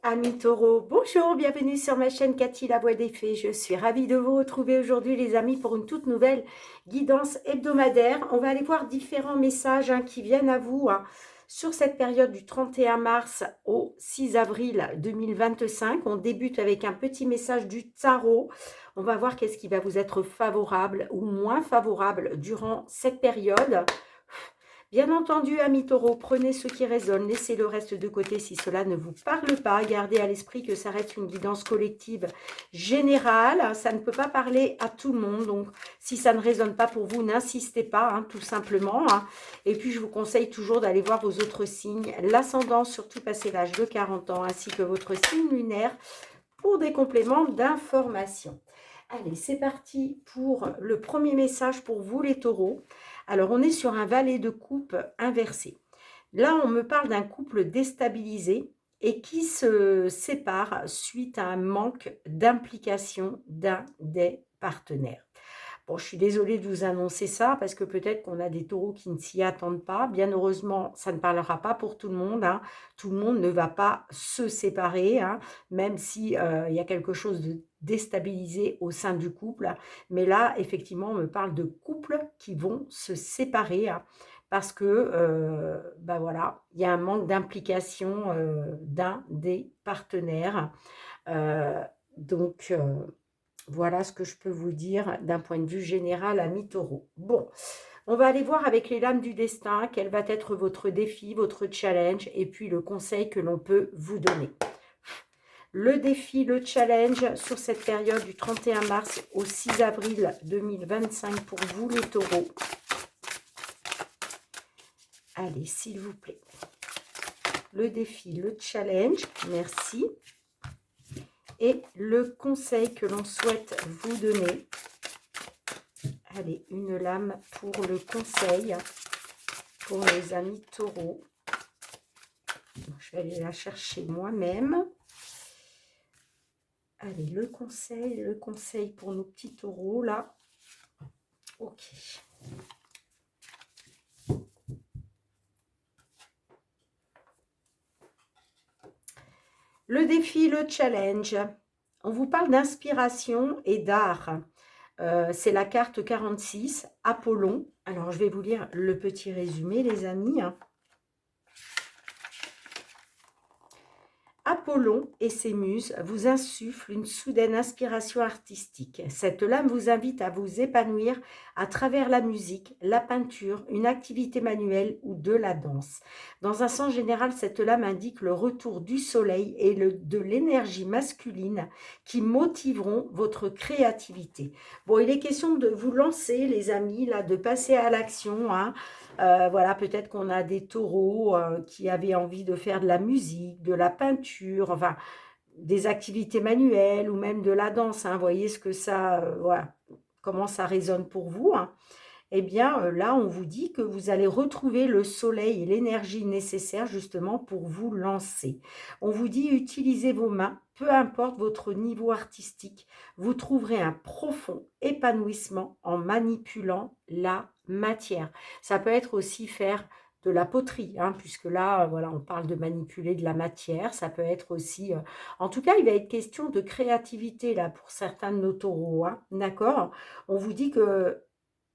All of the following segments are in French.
Amis taureaux, bonjour, bienvenue sur ma chaîne Cathy la voix des fées. Je suis ravie de vous retrouver aujourd'hui les amis pour une toute nouvelle guidance hebdomadaire. On va aller voir différents messages qui viennent à vous sur cette période du 31 mars au 6 avril 2025. On débute avec un petit message du tarot. On va voir qu'est-ce qui va vous être favorable ou moins favorable durant cette période. Bien entendu, amis taureaux, prenez ce qui résonne, laissez le reste de côté si cela ne vous parle pas. Gardez à l'esprit que ça reste une guidance collective générale. Ça ne peut pas parler à tout le monde. Donc, si ça ne résonne pas pour vous, n'insistez pas, tout simplement. Et puis, je vous conseille toujours d'aller voir vos autres signes, l'ascendant, surtout passé l'âge de 40 ans, ainsi que votre signe lunaire pour des compléments d'information. Allez, c'est parti pour le premier message pour vous les taureaux. Alors, on est sur un valet de coupe inversé. Là, on me parle d'un couple déstabilisé et qui se sépare suite à un manque d'implication d'un des partenaires. Bon, je suis désolée de vous annoncer ça parce que peut-être qu'on a des taureaux qui ne s'y attendent pas. Bien heureusement, ça ne parlera pas pour tout le monde. Tout le monde ne va pas se séparer, même si il y a quelque chose de déstabilisé au sein du couple. Mais là, effectivement, on me parle de couples qui vont se séparer parce que, voilà, il y a un manque d'implication d'un des partenaires. Donc, voilà ce que je peux vous dire d'un point de vue général, amis taureaux. Bon, on va aller voir avec les lames du destin quel va être votre défi, votre challenge et puis le conseil que l'on peut vous donner. Le défi, le challenge sur cette période du 31 mars au 6 avril 2025 pour vous les taureaux. Allez, s'il vous plaît. Le défi, le challenge, merci. Et le conseil que l'on souhaite vous donner. Allez, une lame pour le conseil pour les amis taureaux. Je vais aller la chercher moi-même. Allez, le conseil pour nos petits taureaux, là. Ok. Le défi, le challenge. On vous parle d'inspiration et d'art. C'est la carte 46, Apollon. Alors, je vais vous lire le petit résumé, les amis. Apollon et ses muses vous insufflent une soudaine inspiration artistique. Cette lame vous invite à vous épanouir à travers la musique, la peinture, une activité manuelle ou de la danse. Dans un sens général, cette lame indique le retour du soleil et de l'énergie masculine qui motiveront votre créativité. Bon, il est question de vous lancer, les amis, là, de passer à l'action, voilà, peut-être qu'on a des taureaux qui avaient envie de faire de la musique, de la peinture, enfin, des activités manuelles ou même de la danse. Voyez ce que ça, voilà, comment ça résonne pour vous. Eh bien, là, on vous dit que vous allez retrouver le soleil et l'énergie nécessaire justement pour vous lancer. On vous dit utilisez vos mains, peu importe votre niveau artistique, vous trouverez un profond épanouissement en manipulant la matière. Ça peut être aussi faire de la poterie, puisque là, voilà, on parle de manipuler de la matière. Ça peut être aussi... En tout cas, il va être question de créativité là pour certains de nos taureaux, d'accord? On vous dit que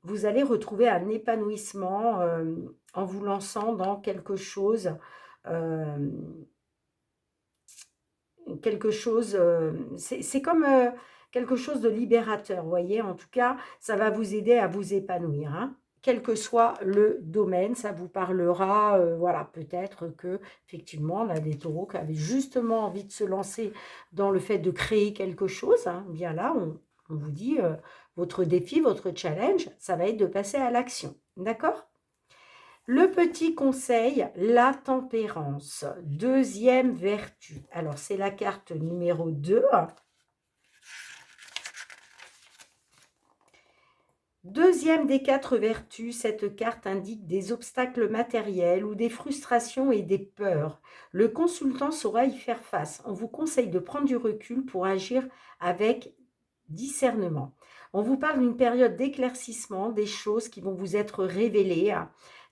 vous allez retrouver un épanouissement en vous lançant dans quelque chose, c'est comme quelque chose de libérateur, vous voyez. En tout cas, ça va vous aider à vous épanouir, quel que soit le domaine, ça vous parlera, voilà, peut-être que effectivement on a des taureaux qui avaient justement envie de se lancer dans le fait de créer quelque chose, bien là, on vous dit, votre défi, votre challenge, ça va être de passer à l'action, d'accord? Le petit conseil, la tempérance, deuxième vertu. Alors, c'est la carte numéro 2. Deuxième des 4 vertus, cette carte indique des obstacles matériels ou des frustrations et des peurs. Le consultant saura y faire face. On vous conseille de prendre du recul pour agir avec discernement. On vous parle d'une période d'éclaircissement, des choses qui vont vous être révélées,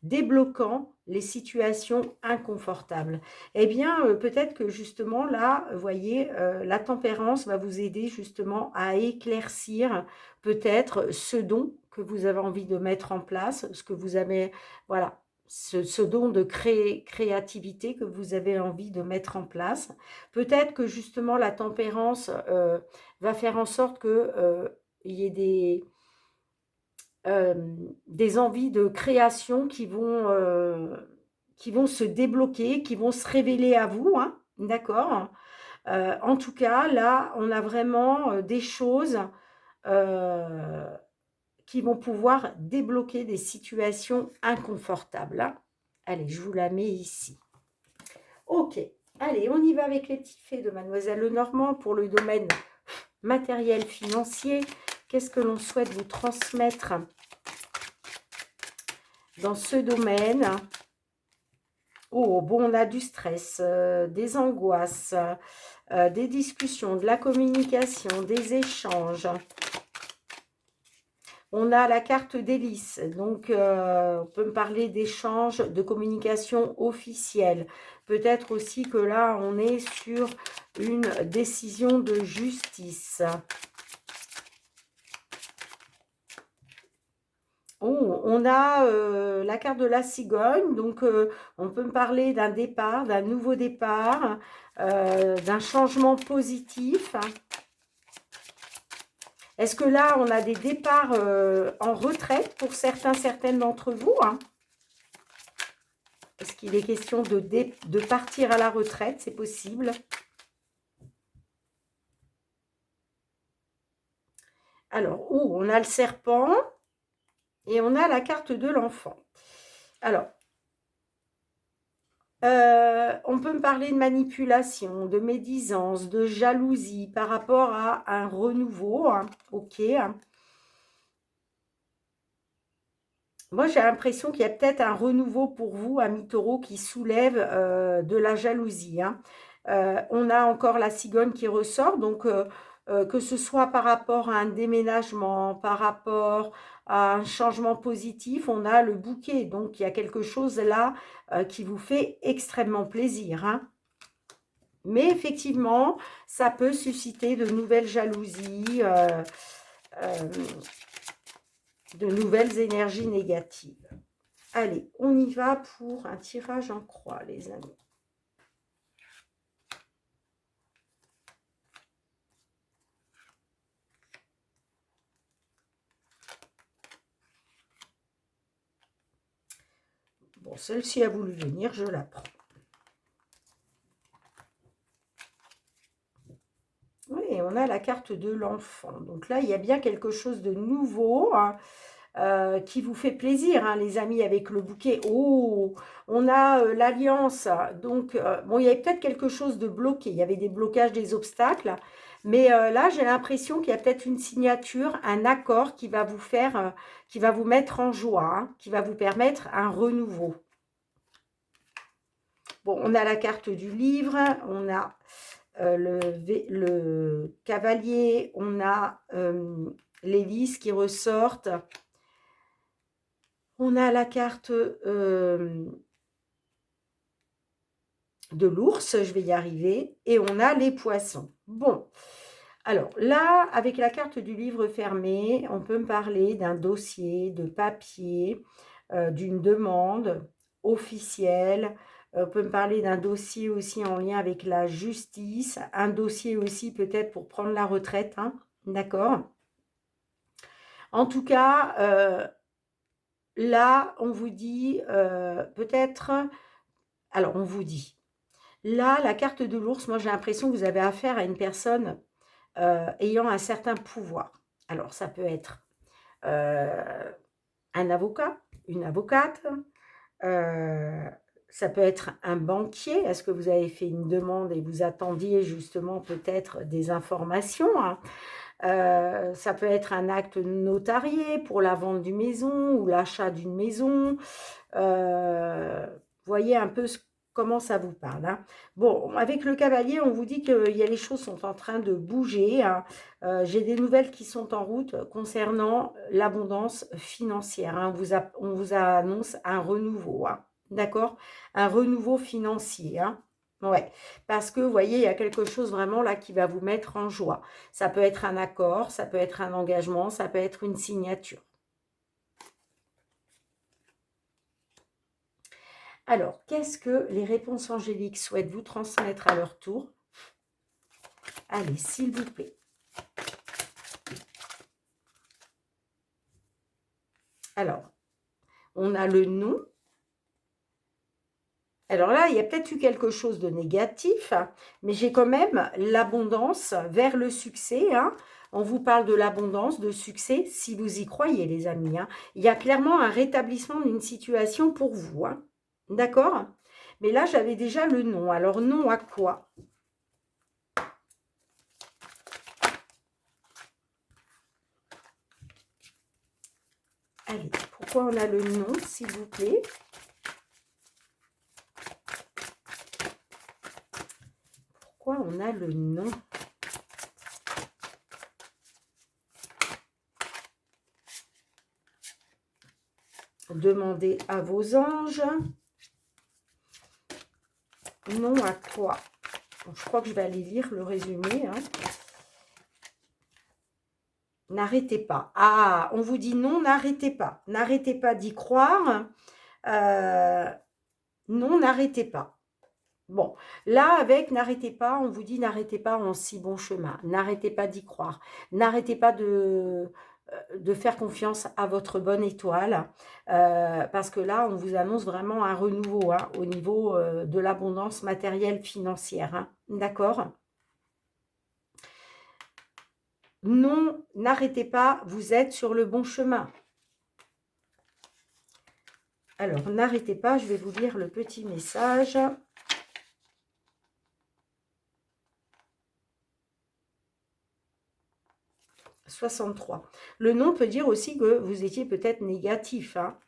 débloquant les situations inconfortables. Eh bien, peut-être que justement là, vous voyez, la tempérance va vous aider justement à éclaircir peut-être ce don que vous avez envie de mettre en place, ce que vous avez, voilà, ce don de créativité que vous avez envie de mettre en place. Peut-être que justement la tempérance va faire en sorte que il y ait des envies de création qui vont se débloquer, qui vont se révéler à vous, hein, d'accord. En tout cas, là, on a vraiment des choses euh, qui vont pouvoir débloquer des situations inconfortables, hein. Allez, je vous la mets ici. Ok, allez, on y va avec les petites fées de Mademoiselle Lenormand pour le domaine matériel financier. Qu'est-ce que l'on souhaite vous transmettre dans ce domaine? Oh, bon, on a du stress, des angoisses, des discussions, de la communication, des échanges. On a la carte d'hélice, donc on peut me parler d'échanges, de communication officielle. Peut-être aussi que là, on est sur une décision de justice. Oh, on a la carte de la cigogne, donc on peut me parler d'un départ, d'un nouveau départ, d'un changement positif. Est-ce que là, on a des départs en retraite pour certaines d'entre vous, hein? Est-ce qu'il est question de partir à la retraite? C'est possible. Alors, oh, on a le serpent et on a la carte de l'enfant. Alors, on peut me parler de manipulation, de médisance, de jalousie par rapport à un renouveau, hein, ok. Moi, j'ai l'impression qu'il y a peut-être un renouveau pour vous, amis taureaux, qui soulève de la jalousie, hein. On a encore la cigogne qui ressort, donc que ce soit par rapport à un déménagement, par rapport à un changement positif, on a le bouquet. Donc, il y a quelque chose là qui vous fait extrêmement plaisir, hein. Mais effectivement, ça peut susciter de nouvelles jalousies, euh, de nouvelles énergies négatives. Allez, on y va pour un tirage en croix, les amis. Bon, celle-ci a voulu venir, je la prends. Oui, on a la carte de l'enfant. Donc là, il y a bien quelque chose de nouveau, hein, qui vous fait plaisir, hein, les amis, avec le bouquet. Oh, on a l'alliance. Donc, bon, il y avait peut-être quelque chose de bloqué. Il y avait des blocages, des obstacles. Mais là, j'ai l'impression qu'il y a peut-être une signature, un accord qui va vous faire, qui va vous mettre en joie, hein, qui va vous permettre un renouveau. Bon, on a la carte du livre, on a le cavalier, on a l'hélice qui ressortent. On a la carte de l'ours, je vais y arriver, et on a les poissons. Bon, alors là, avec la carte du livre fermé, on peut me parler d'un dossier, de papier, d'une demande officielle. On peut me parler d'un dossier aussi en lien avec la justice, un dossier aussi peut-être pour prendre la retraite, hein, d'accord? En tout cas, là, on vous dit peut-être... Alors, on vous dit, là, la carte de l'ours, moi j'ai l'impression que vous avez affaire à une personne ayant un certain pouvoir. Alors, ça peut être un avocat, une avocate, ça peut être un banquier. Est-ce que vous avez fait une demande et vous attendiez justement peut-être des informations, hein? Ça peut être un acte notarié pour la vente d'une maison ou l'achat d'une maison. Voyez un peu comment ça vous parle, hein. Bon, avec le cavalier, on vous dit que les choses sont en train de bouger, hein. J'ai des nouvelles qui sont en route concernant l'abondance financière, hein. On vous annonce un renouveau, hein. D'accord? Un renouveau financier, hein. Ouais, parce que vous voyez, il y a quelque chose vraiment là qui va vous mettre en joie. Ça peut être un accord, ça peut être un engagement, ça peut être une signature. Alors, qu'est-ce que les réponses angéliques souhaitent vous transmettre à leur tour? Allez, s'il vous plaît. Alors, on a le non. Alors là, il y a peut-être eu quelque chose de négatif, hein, mais j'ai quand même l'abondance vers le succès, hein. On vous parle de l'abondance, de succès, si vous y croyez, les amis, hein. Il y a clairement un rétablissement d'une situation pour vous, hein. D'accord? Mais là, j'avais déjà le non. Alors, non à quoi? Allez, pourquoi on a le non, s'il vous plaît? Pourquoi on a le non? Demandez à vos anges. Non à quoi? Bon, je crois que je vais aller lire le résumé, hein. N'arrêtez pas. Ah, on vous dit non, n'arrêtez pas. N'arrêtez pas d'y croire. Non, n'arrêtez pas. Bon, là, avec n'arrêtez pas, on vous dit n'arrêtez pas en si bon chemin. N'arrêtez pas d'y croire. N'arrêtez pas de faire confiance à votre bonne étoile. Parce que là, on vous annonce vraiment un renouveau, hein, au niveau de l'abondance matérielle financière, hein. D'accord? Non, n'arrêtez pas, vous êtes sur le bon chemin. Alors, n'arrêtez pas, je vais vous lire le petit message. « 63 ». Le non peut dire aussi que vous étiez peut-être négatif, hein,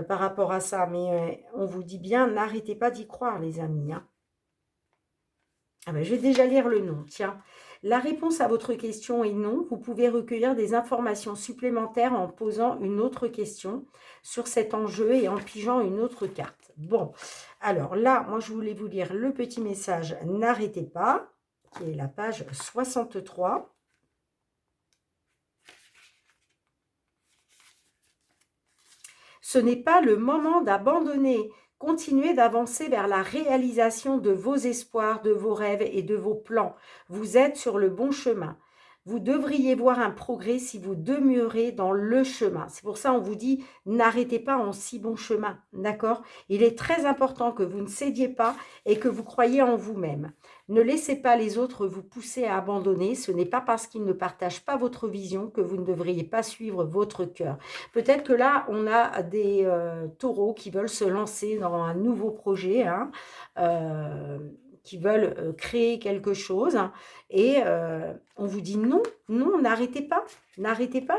par rapport à ça, mais on vous dit bien, n'arrêtez pas d'y croire, les amis, hein. Ah ben, je vais déjà lire le non, tiens. La réponse à votre question est non. Vous pouvez recueillir des informations supplémentaires en posant une autre question sur cet enjeu et en pigeant une autre carte. Bon, alors là, moi, je voulais vous lire le petit message « N'arrêtez pas », qui est la page 63. Ce n'est pas le moment d'abandonner. Continuez d'avancer vers la réalisation de vos espoirs, de vos rêves et de vos plans. Vous êtes sur le bon chemin. Vous devriez voir un progrès si vous demeurez dans le chemin. C'est pour ça qu'on vous dit, n'arrêtez pas en si bon chemin, d'accord? Il est très important que vous ne cédiez pas et que vous croyiez en vous-même. Ne laissez pas les autres vous pousser à abandonner. Ce n'est pas parce qu'ils ne partagent pas votre vision que vous ne devriez pas suivre votre cœur. Peut-être que là, on a des taureaux qui veulent se lancer dans un nouveau projet, hein, qui veulent créer quelque chose, hein, et on vous dit non, non, n'arrêtez pas,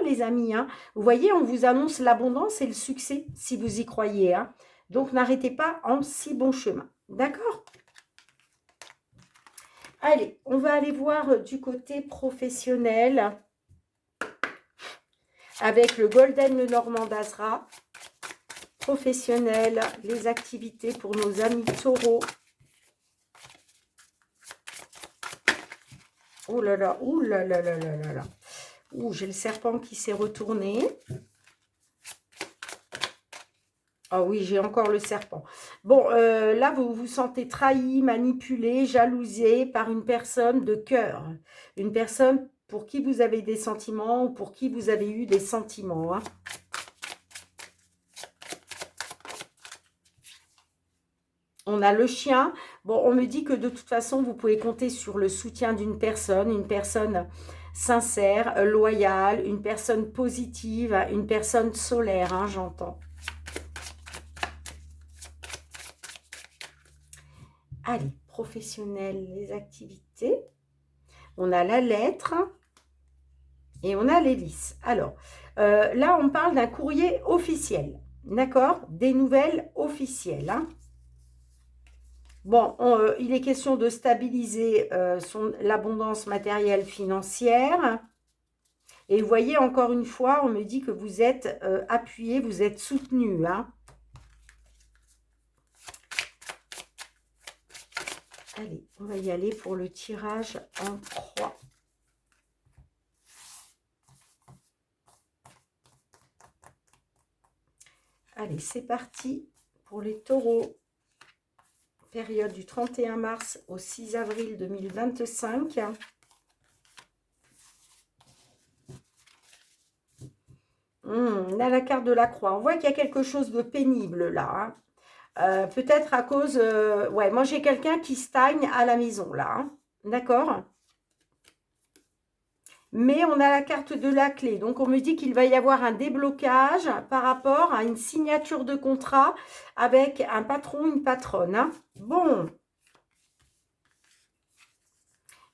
les amis, hein. Vous voyez, on vous annonce l'abondance et le succès si vous y croyez, hein. Donc, n'arrêtez pas en si bon chemin, d'accord? Allez, on va aller voir du côté professionnel avec le Golden Lenormand d'Azra. Professionnel, les activités pour nos amis taureaux. Oh là là, ouh là là là là là là. Ouh, j'ai le serpent qui s'est retourné. Ah oui, j'ai encore le serpent. Bon, là, vous vous sentez trahi, manipulé, jalousé par une personne de cœur. Une personne pour qui vous avez des sentiments ou pour qui vous avez eu des sentiments, hein. On a le chien. Bon, on me dit que de toute façon, vous pouvez compter sur le soutien d'une personne, une personne sincère, loyale, une personne positive, une personne solaire, hein, j'entends. Allez, professionnel, les activités. On a la lettre et on a l'hélice. Alors, là, on parle d'un courrier officiel, d'accord? Des nouvelles officielles, hein. Bon, il est question de stabiliser l'abondance matérielle financière. Et vous voyez, encore une fois, on me dit que vous êtes appuyé, vous êtes soutenu, hein. Allez, on va y aller pour le tirage en 3. Allez, c'est parti pour les taureaux. Période du 31 mars au 6 avril 2025. On a la carte de la croix. On voit qu'il y a quelque chose de pénible là, hein. Peut-être à cause... ouais, moi j'ai quelqu'un qui stagne à la maison là, hein. D'accord? Mais on a la carte de la clé. Donc, on me dit qu'il va y avoir un déblocage par rapport à une signature de contrat avec un patron, une patronne, hein. Bon.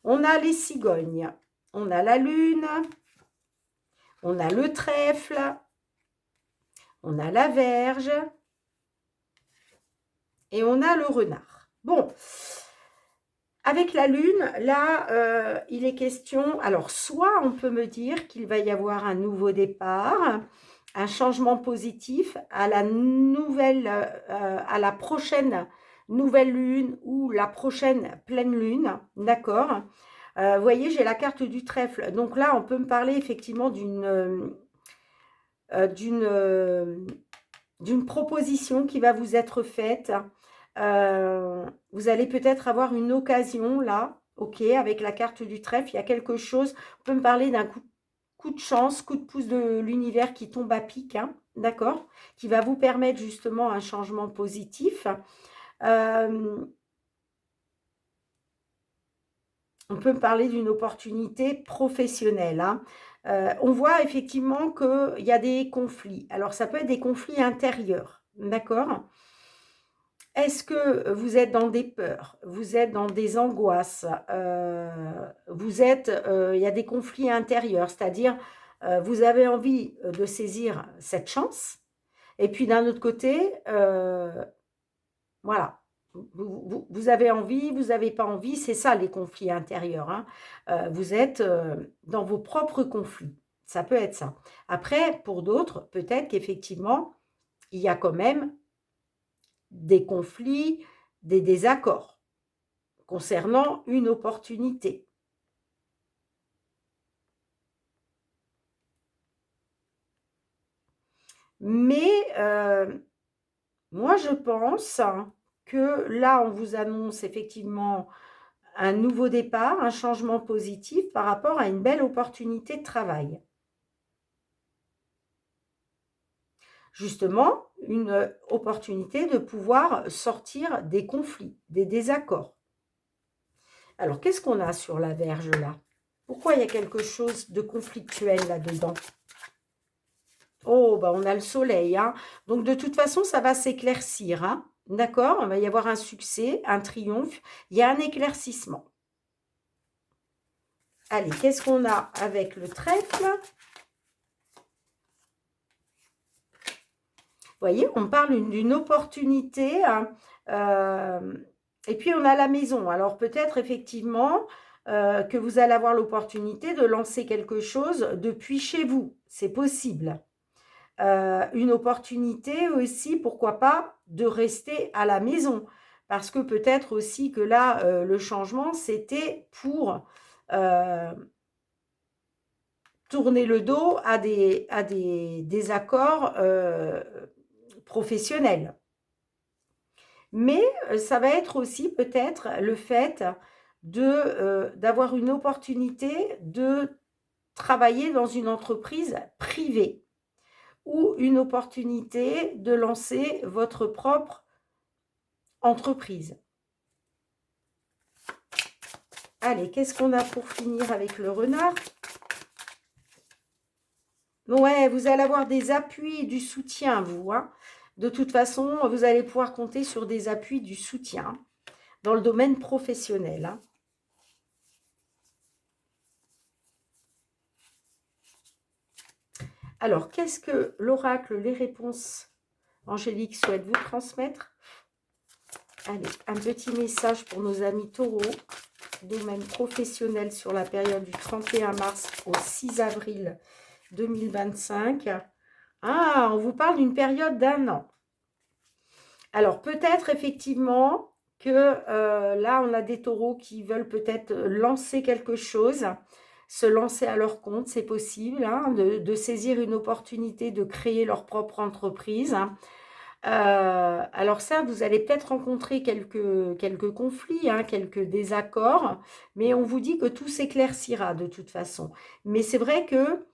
On a les cigognes. On a la lune. On a le trèfle. On a la verge. Et on a le renard. Bon. Avec la lune, là, il est question... Alors, soit on peut me dire qu'il va y avoir un nouveau départ, un changement positif à la prochaine nouvelle lune ou la prochaine pleine lune, d'accord? Vous voyez, j'ai la carte du trèfle. Donc là, on peut me parler effectivement d'une proposition qui va vous être faite. Vous allez peut-être avoir une occasion là, ok, avec la carte du trèfle, il y a quelque chose, on peut me parler d'un coup de chance, coup de pouce de l'univers qui tombe à pic, hein, d'accord, qui va vous permettre justement un changement positif. On peut me parler d'une opportunité professionnelle, hein. On voit effectivement qu'il y a des conflits. Alors, ça peut être des conflits intérieurs, d'accord? Est-ce que vous êtes dans des peurs? Vous êtes dans des angoisses? Il y a des conflits intérieurs, c'est-à-dire, vous avez envie de saisir cette chance. Et puis, d'un autre côté, voilà, vous avez envie, vous n'avez pas envie, c'est ça les conflits intérieurs, hein. Vous êtes dans vos propres conflits, ça peut être ça. Après, pour d'autres, peut-être qu'effectivement, il y a quand même des conflits, des désaccords concernant une opportunité. Mais moi, je pense que là, on vous annonce effectivement un nouveau départ, un changement positif par rapport à une belle opportunité de travail. Justement, une opportunité de pouvoir sortir des conflits, des désaccords. Alors, qu'est-ce qu'on a sur la Vierge là? Pourquoi il y a quelque chose de conflictuel là-dedans? Oh, bah on a le soleil, hein. Donc, de toute façon, ça va s'éclaircir, hein. D'accord? Il va y avoir un succès, un triomphe. Il y a un éclaircissement. Allez, qu'est-ce qu'on a avec le trèfle? Vous voyez, on parle d'une opportunité, hein, et puis on a la maison. Alors peut-être effectivement que vous allez avoir l'opportunité de lancer quelque chose depuis chez vous. C'est possible. Une opportunité aussi, pourquoi pas, de rester à la maison. Parce que peut-être aussi que là, le changement, c'était pour tourner le dos à des accords professionnels. Mais ça va être aussi peut-être le fait d'avoir une opportunité de travailler dans une entreprise privée ou une opportunité de lancer votre propre entreprise. Allez, qu'est-ce qu'on a pour finir avec le renard? Ouais, vous allez avoir des appuis et du soutien, vous, hein. De toute façon, vous allez pouvoir compter sur des appuis, du soutien dans le domaine professionnel, hein. Alors, qu'est-ce que l'oracle, les réponses angéliques souhaitent vous transmettre? Allez, un petit message pour nos amis taureaux, domaine professionnel sur la période du 31 mars au 6 avril 2025. Ah, on vous parle d'une période d'1 an. Alors, peut-être effectivement que là, on a des taureaux qui veulent peut-être lancer quelque chose, se lancer à leur compte, c'est possible, hein, de saisir une opportunité, de créer leur propre entreprise. Alors certes, vous allez peut-être rencontrer quelques conflits, hein, quelques désaccords, mais on vous dit que tout s'éclaircira de toute façon. Mais c'est vrai que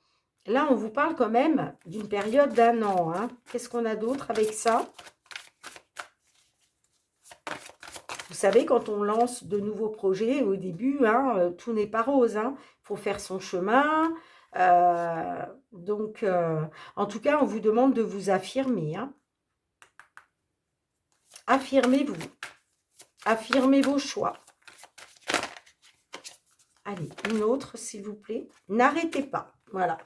là, on vous parle quand même d'une période d'1 an. Hein. Qu'est-ce qu'on a d'autre avec ça? Vous savez, quand on lance de nouveaux projets, au début, hein, tout n'est pas rose. Hein. Il faut faire son chemin. Donc, en tout cas, on vous demande de vous affirmer. Hein. Affirmez-vous. Affirmez vos choix. Allez, une autre, s'il vous plaît. N'arrêtez pas. Voilà.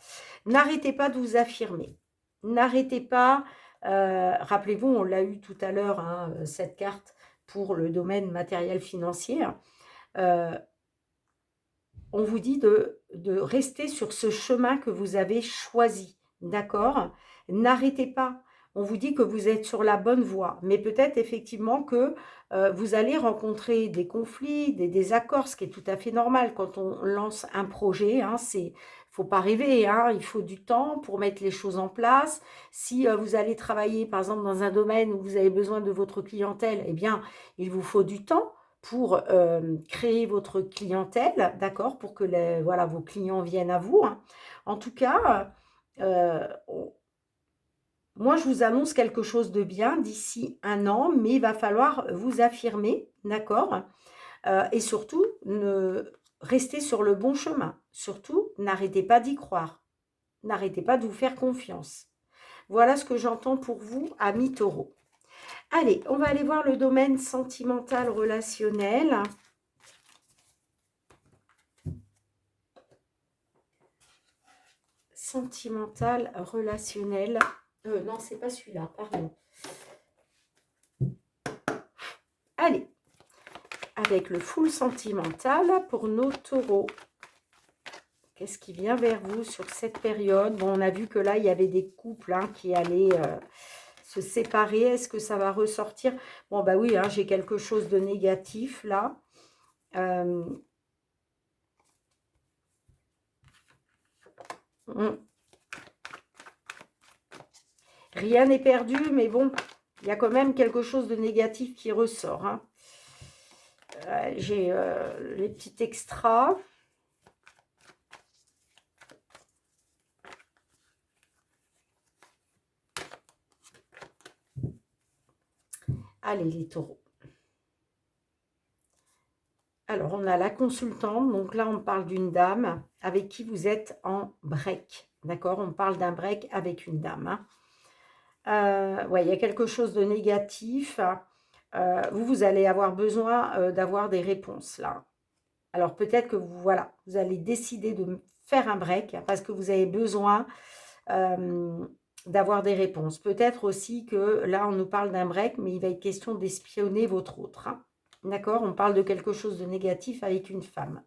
N'arrêtez pas de vous affirmer. N'arrêtez pas. Rappelez-vous, on l'a eu tout à l'heure, hein, cette carte pour le domaine matériel financier. On vous dit de rester sur ce chemin que vous avez choisi. D'accord? N'arrêtez pas. On vous dit que vous êtes sur la bonne voie. Mais peut-être effectivement que vous allez rencontrer des conflits, des désaccords, ce qui est tout à fait normal quand on lance un projet. Hein, faut pas rêver, hein, il faut du temps pour mettre les choses en place. Si vous allez travailler, par exemple, dans un domaine où vous avez besoin de votre clientèle, eh bien, il vous faut du temps pour créer votre clientèle, d'accord, pour que voilà, vos clients viennent à vous. Hein. En tout cas, moi, je vous annonce quelque chose de bien d'ici 1 an, mais il va falloir vous affirmer, d'accord, et surtout, rester sur le bon chemin. Surtout, n'arrêtez pas d'y croire. N'arrêtez pas de vous faire confiance. Voilà ce que j'entends pour vous, amis taureaux. Allez, on va aller voir le domaine sentimental relationnel. Sentimental relationnel. Non, c'est pas celui-là, pardon. Allez, avec le full sentimental pour nos taureaux. Qu'est-ce qui vient vers vous sur cette période? Bon, on a vu que là, il y avait des couples hein, qui allaient se séparer. Est-ce que ça va ressortir? Bon, bah oui, hein, j'ai quelque chose de négatif là. Rien n'est perdu, mais bon, il y a quand même quelque chose de négatif qui ressort. Hein. J'ai les petits extras. Allez, les taureaux. Alors, on a la consultante. Donc là, on parle d'une dame avec qui vous êtes en break. D'accord? On parle d'un break avec une dame. Hein. Ouais, il y a quelque chose de négatif. Vous allez avoir besoin d'avoir des réponses là. Alors, peut-être que voilà, vous allez décider de faire un break parce que vous avez besoin d'avoir des réponses. Peut-être aussi que là, on nous parle d'un break, mais il va être question d'espionner votre autre. Hein. D'accord? On parle de quelque chose de négatif avec une femme.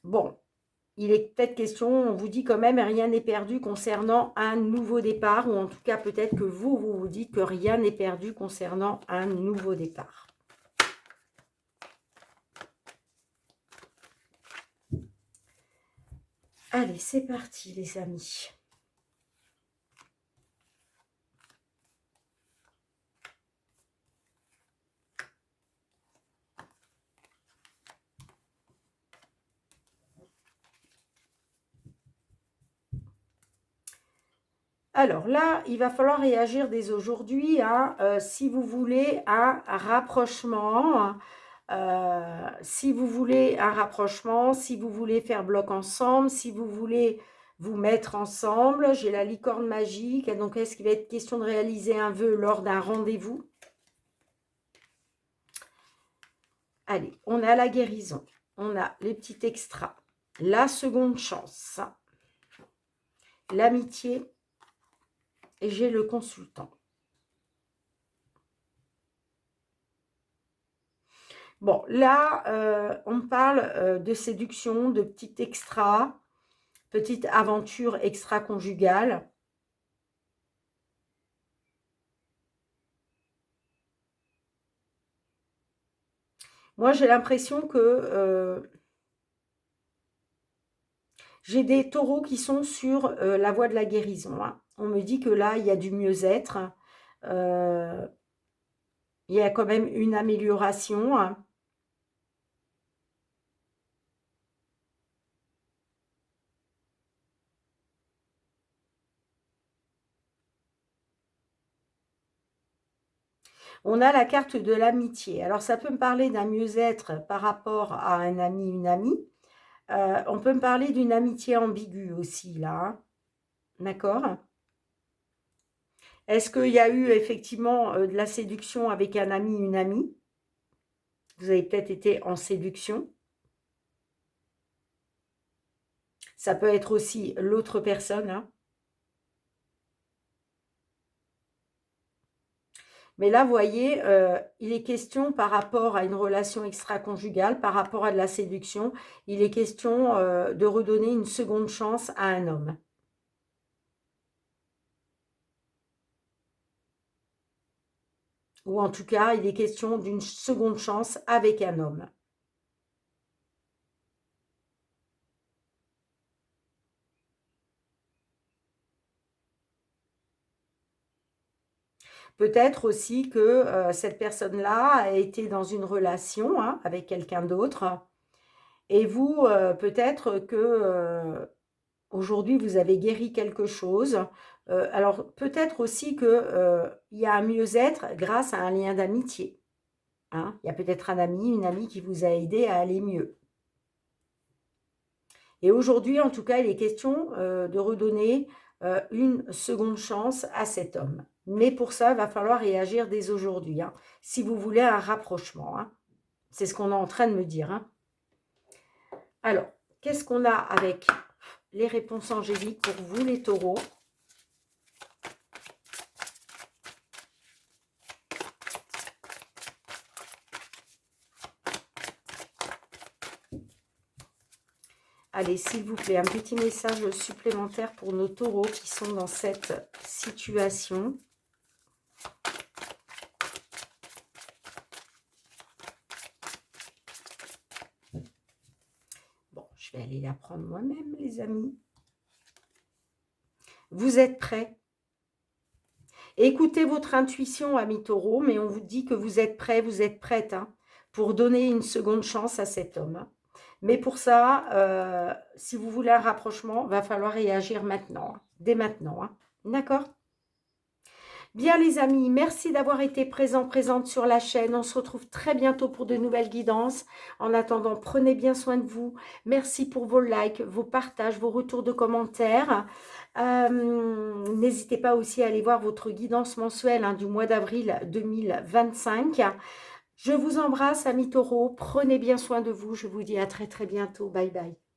Bon, il est peut-être question, on vous dit quand même, rien n'est perdu concernant un nouveau départ, ou en tout cas, peut-être que vous dites que rien n'est perdu concernant un nouveau départ. Allez, c'est parti, les amis. Alors là, il va falloir réagir dès aujourd'hui. Hein, si vous voulez un rapprochement, si vous voulez un rapprochement, si vous voulez faire bloc ensemble, si vous voulez vous mettre ensemble, j'ai la licorne magique. Donc, est-ce qu'il va être question de réaliser un vœu lors d'un rendez-vous? Allez, on a la guérison, on a les petits extras, la seconde chance, l'amitié et j'ai le consultant. Bon, là, on parle de séduction, de petit extra, petite aventure extra-conjugale. Moi, j'ai l'impression que j'ai des taureaux qui sont sur la voie de la guérison, hein. On me dit que là, il y a du mieux-être. euh, il y a quand même une amélioration, hein. On a la carte de l'amitié. Alors, ça peut me parler d'un mieux-être par rapport à un ami, une amie. On peut me parler d'une amitié ambiguë aussi, là, hein. D'accord? Est-ce qu'il y a eu effectivement de la séduction avec un ami, une amie? Vous avez peut-être été en séduction. Ça peut être aussi l'autre personne, hein. Mais là, vous voyez, il est question par rapport à une relation extra-conjugale, par rapport à de la séduction, il est question de redonner une seconde chance à un homme. Ou en tout cas, il est question d'une seconde chance avec un homme. Peut-être aussi que cette personne-là a été dans une relation, hein, avec quelqu'un d'autre. Et vous, peut-être que aujourd'hui, vous avez guéri quelque chose. Alors, peut-être aussi qu'il y a un mieux-être grâce à un lien d'amitié, hein. Il y a peut-être un ami, une amie qui vous a aidé à aller mieux. Et aujourd'hui, en tout cas, il est question de redonner une seconde chance à cet homme. Mais pour ça, il va falloir réagir dès aujourd'hui, hein, si vous voulez un rapprochement, hein. C'est ce qu'on est en train de me dire, hein. Alors, qu'est-ce qu'on a avec les réponses angéliques pour vous, les taureaux? Allez, s'il vous plaît, un petit message supplémentaire pour nos taureaux qui sont dans cette situation. Bon, je vais aller la prendre moi-même, les amis. Vous êtes prêts? Écoutez votre intuition, amis taureaux, mais on vous dit que vous êtes prêts, vous êtes prêtes, hein, pour donner une seconde chance à cet homme, hein. Mais pour ça, si vous voulez un rapprochement, il va falloir réagir maintenant, hein, dès maintenant, hein. D'accord? Bien les amis, merci d'avoir été présente sur la chaîne. On se retrouve très bientôt pour de nouvelles guidances. En attendant, prenez bien soin de vous. Merci pour vos likes, vos partages, vos retours de commentaires. N'hésitez pas aussi à aller voir votre guidance mensuelle, hein, du mois d'avril 2025. Je vous embrasse, amis taureaux. Prenez bien soin de vous. Je vous dis à très très bientôt. Bye bye.